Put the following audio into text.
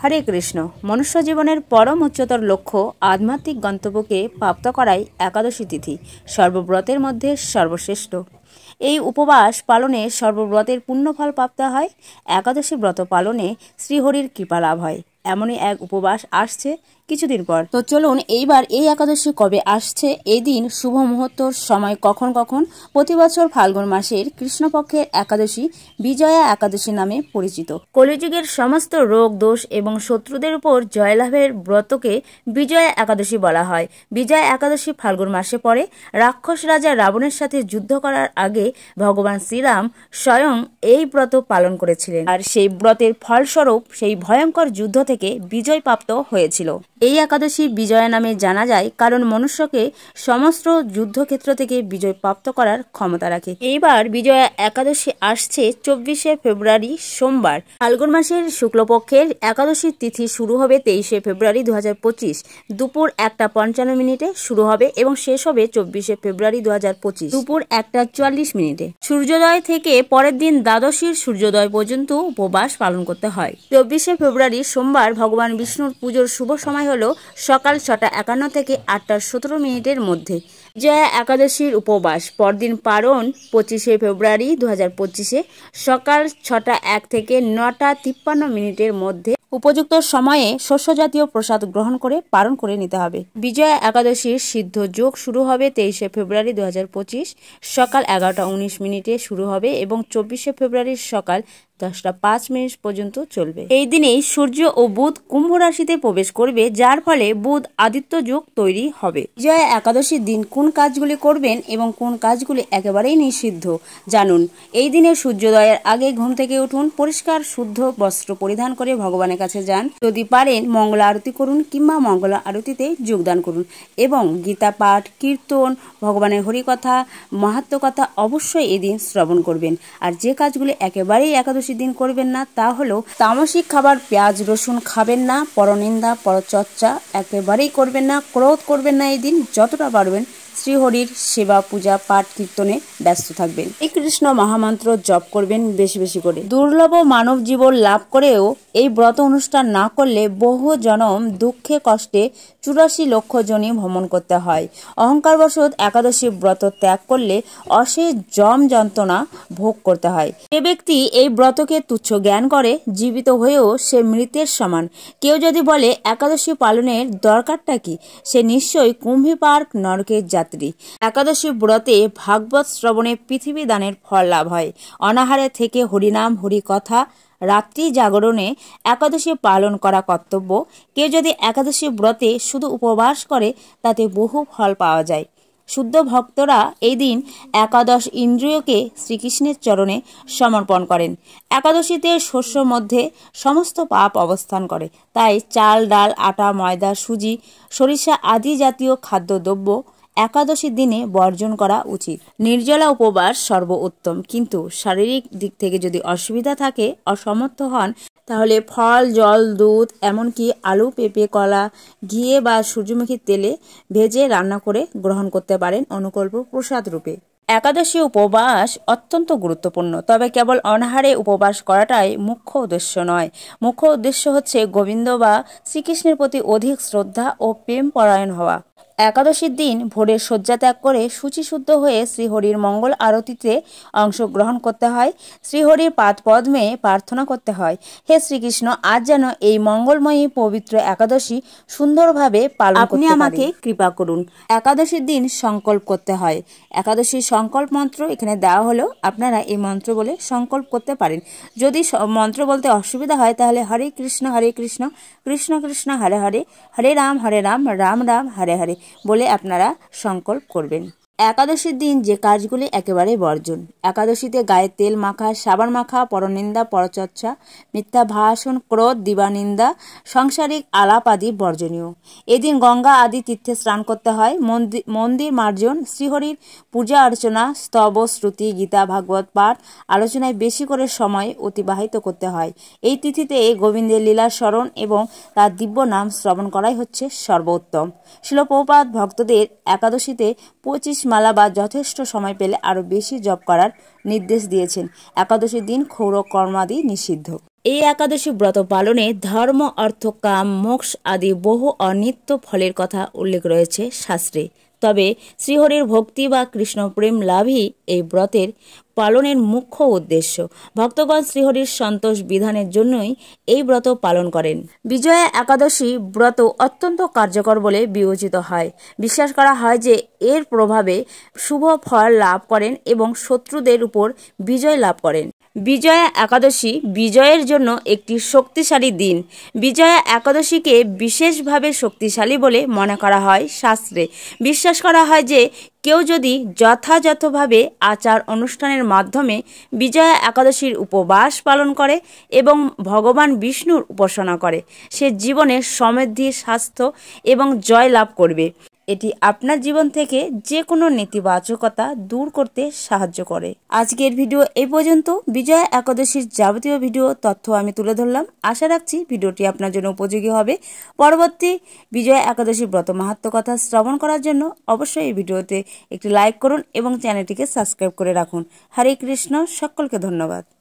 হরে কৃষ্ণ। মনুষ্য জীবনের পরম উচ্চতর লক্ষ্য আধ্যাত্মিক গন্তব্যকে প্রাপ্ত করাই একাদশী তিথি সর্বব্রতের মধ্যে সর্বশ্রেষ্ঠ। এই উপবাস পালনে সর্বব্রতের পুণ্যফল প্রাপ্ত হয়। একাদশী ব্রত পালনে শ্রীহরির কৃপা লাভ হয়। এমনই এক উপবাস আসছে কিছুদিন পর। তো চলুন এইবার এই একাদশী কবে আসছে, এই দিন শুভ মুহূর্তর সময় কখন কখন। প্রতি বছর ফাল্গুন মাসের কৃষ্ণপক্ষের একাদশী বিজয়া একাদশী নামে পরিচিত। কলিযুগের সমস্ত রোগ দোষ এবং শত্রুদের উপর জয়লাভের ব্রতকে বিজয়া একাদশী বলা হয়। বিজয়া একাদশী ফাল্গুন মাসে পড়ে। রাক্ষস রাজা রাবণের সাথে যুদ্ধ করার আগে ভগবান শ্রীরাম স্বয়ং এই ব্রত পালন করেছিলেন, আর সেই ব্রতের ফলস্বরূপ সেই ভয়ঙ্কর যুদ্ধ থেকে বিজয় প্রাপ্ত হয়েছিল। এই একাদশী বিজয়া নামে জানা যায় কারণ মনুষ্যকে সমস্ত যুদ্ধক্ষেত্র থেকে বিজয় প্রাপ্ত করার ক্ষমতা রাখে। এইবার বিজয়া একাদশী আসছে 24শে ফেব্রুয়ারি সোমবার। ফাল্গুন মাসের শুক্লপক্ষের একাদশী তিথি শুরু হবে 23শে ফেব্রুয়ারি 2025 দুপুর 1:55 শুরু হবে এবং শেষ হবে 24শে ফেব্রুয়ারি 2025 দুপুর 1:44। সূর্যোদয় থেকে পরের দিন দ্বাদশীর সূর্যোদয় পর্যন্ত উপবাস পালন করতে হয়। 24শে ফেব্রুয়ারি সোমবার ভগবান বিষ্ণুর পুজোর শুভ সময় হলো সকাল 6:51 থেকে 8:17 মধ্যে। বিজয়া একাদশীর উপবাস পরদিন পারণ 25শে ফেব্রুয়ারি 2025 সকাল 6:01 থেকে 9:53 মধ্যে। উপযুক্ত সময়ে শস্য জাতীয় প্রসাদ গ্রহণ করে পালন করে নিতে হবে। বিজয়া একাদশীর সিদ্ধ যোগ শুরু হবে 23শে ফেব্রুয়ারি 2025 সকাল 11:19 শুরু হবে এবং 24শে ফেব্রুয়ারির সকাল 10:05 পর্যন্ত চলবে। এই দিনেই সূর্য ও বুধ কুম্ভ রাশিতে প্রবেশ করবে, যার ফলে বুধ আদিত্য যোগ তৈরি হবে। বিজয়া একাদশীর দিন কোন কাজগুলি করবেন এবং কোন কাজগুলি একেবারেই নিষিদ্ধ জানুন। এই দিনে সূর্যোদয়ের আগে ঘুম থেকে উঠুন, পরিষ্কার শুদ্ধ বস্ত্র পরিধান করে ভগবানের কাছে যান। যদি পারেন মঙ্গল আরতি করুন কিংবা মঙ্গল আরতিতে যোগদান করুন এবং গীতা পাঠ, কীর্তন, ভগবানের হরিকথা, মাহাত্ম্য কথা অবশ্যই এদিন শ্রবণ করবেন। আর যে কাজগুলি একেবারেই একাদশী দিন করবেন না তা হলো তামসিক খাবার, পেঁয়াজ রসুন খাবেন না, পরনিন্দা পরচর্চা একেবারেই করবেন না, ক্রোধ করবেন না। এই দিন যতটা পারবেন শ্রীহরির সেবা পূজা পাঠ কীর্তনে ব্যস্ত থাকবেন। এই কৃষ্ণ মহামন্ত্র জপ করবেন বেশি বেশি করে। দুর্লভ মানব জীবন লাভ করেও এই ব্রত অনুষ্ঠান না করলে বহু জনম দুঃখে কষ্টে 84 লক্ষ জনই ভ্রমণ করতে হয়। অহংকারবশত একাদশী ব্রত ত্যাগ করলে অশেষ যম যন্ত্রণা ভোগ করতে হয়। যে ব্যক্তি এই ব্রতকে তুচ্ছ জ্ঞান করে জীবিত হয়েও সে মৃতের সমান। কেউ যদি বলে একাদশী পালনের দরকারটা কি, সে নিশ্চয়ই কুম্ভীপার্ক নরকের যাত্রী। একাদশী ব্রতে ভাগবত শ্রবণে পৃথিবী দানের ফল লাভ হয়। অনাহারে থেকে হরিনাম হরিকথা রাত্রি জাগরণে একাদশী পালন করা কর্তব্য। কেউ যদি একাদশী ব্রতে শুধু উপবাস করে তাতে বহু ফল পাওয়া যায়। শুদ্ধ ভক্তরা এই দিন একাদশ ইন্দ্রিয়কে শ্রীকৃষ্ণের চরণে সমর্পণ করেন। একাদশীতে শস্য মধ্যে সমস্ত পাপ অবস্থান করে, তাই চাল ডাল আটা ময়দা সুজি সরিষা আদি জাতীয় খাদ্যদ্রব্য একাদশীর দিনে বর্জন করা উচিত। নির্জলা উপবাস সর্ব উত্তম, কিন্তু শারীরিক দিক থেকে যদি অসুবিধা থাকে, অসমর্থ হন, তাহলে ফল জল দুধ এমনকি আলু পেঁপে কলা ঘিয়ে বা সূর্যমুখী তেলে ভেজে রান্না করে গ্রহণ করতে পারেন অনুকল্প প্রসাদ রূপে। একাদশী উপবাস অত্যন্ত গুরুত্বপূর্ণ, তবে কেবল অনাহারে উপবাস করাটাই মুখ্য উদ্দেশ্য নয়। মুখ্য উদ্দেশ্য হচ্ছে গোবিন্দ বা শ্রীকৃষ্ণের প্রতি অধিক শ্রদ্ধা ও প্রেম পরায়ণ হওয়া। একাদশীর দিন ভোরের শয্যা ত্যাগ করে শুচিশুদ্ধ হয়ে শ্রীহরির মঙ্গল আরতিতে অংশগ্রহণ করতে হয়। শ্রীহরির পাদপদ্মে প্রার্থনা করতে হয়, হে শ্রীকৃষ্ণ, আজ যেন এই মঙ্গলময়ী পবিত্র একাদশী সুন্দরভাবে পালন করতে পারি, আপনি আমাকে কৃপা করুন। একাদশীর দিন সংকল্প করতে হয়। একাদশীর সংকল্প মন্ত্র এখানে দেওয়া হলো, আপনারা এই মন্ত্র বলে সংকল্প করতে পারেন। যদি মন্ত্র বলতে অসুবিধা হয় তাহলে হরে কৃষ্ণ কৃষ্ণ কৃষ্ণ হরে হরে, হরে রাম রাম রাম হরে হরে বলে আপনারা সংকল্প করবেন। একাদশীর দিন যে কাজগুলি একেবারে বর্জন। একাদশীতে গায়ে তেল মাখা, সাবান মাখা, পরনিন্দা পরচর্চা, মিথ্যা ভাষণ, ক্রোধ, দিবানিন্দা, সাংসারিক আলাপ আদি বর্জনীয়। এদিন গঙ্গা আদি তীর্থে স্নান করতে হয়। মন্দির মার্জন, শ্রীহরির পূজা অর্চনা, স্তব শ্রুতি গীতা ভাগবত পাঠ আলোচনায় বেশি করে সময় অতিবাহিত করতে হয়। এই তিথিতে গোবিন্দের লীলা স্মরণ এবং তার দিব্য নাম শ্রবণ করাই হচ্ছে সর্বোত্তম। শিল প্রভুপাদ ভক্তদের একাদশীতে 25 মালা বা যথেষ্ট সময় পেলে আরও বেশি জপ করার নির্দেশ দিয়েছেন। একাদশীর দিন ক্ষৌর কর্মাদি নিষিদ্ধ। এই একাদশী ব্রত পালনে ধর্ম, অর্থ, কাম, মোক্ষ আদি বহু অনিত্য ফলের কথা উল্লেখ রয়েছে শাস্ত্রে। তবে শ্রীহরির ভক্তি বা কৃষ্ণ প্রেম লাভই এই ব্রতের পালনের মুখ্য উদ্দেশ্য। ভক্তগণ শ্রীহরির সন্তোষ বিধানের জন্যই এই ব্রত পালন করেন। বিজয়া একাদশী ব্রত অত্যন্ত কার্যকর বলে বিবেচিত হয়। বিশ্বাস করা হয় যে এর প্রভাবে শুভ ফল লাভ করেন এবং শত্রুদের উপর বিজয় লাভ করেন। বিজয়া একাদশী বিজয়ের জন্য একটি শক্তিশালী দিন। বিজয়া একাদশীকে বিশেষভাবে শক্তিশালী বলে মনে করা হয় শাস্ত্রে। বিশ্বাস করা হয় যে কেউ যদি যথাযথভাবে আচার অনুষ্ঠানের মাধ্যমে বিজয়া একাদশীর উপবাস পালন করে এবং ভগবান বিষ্ণুর উপাসনা করে, সে জীবনে সমৃদ্ধি, স্বাস্থ্য এবং জয় লাভ করবে। এটি আপনার জীবন থেকে যে কোনো নেতিবাচকতা দূর করতে সাহায্য করে। আজকের ভিডিও এই পর্যন্ত। বিজয়া একাদশীর যাবতীয় ভিডিও তথ্য আমি তুলে ধরলাম। আশা রাখছি ভিডিওটি আপনার জন্য উপযোগী হবে। পরবর্তী বিজয়া একাদশী ব্রত মাহাত্ম্য কথা শ্রবণ করার জন্য অবশ্যই এই ভিডিওতে একটি লাইক করুন এবং চ্যানেলটিকে সাবস্ক্রাইব করে রাখুন। হরে কৃষ্ণ, সকলকে ধন্যবাদ।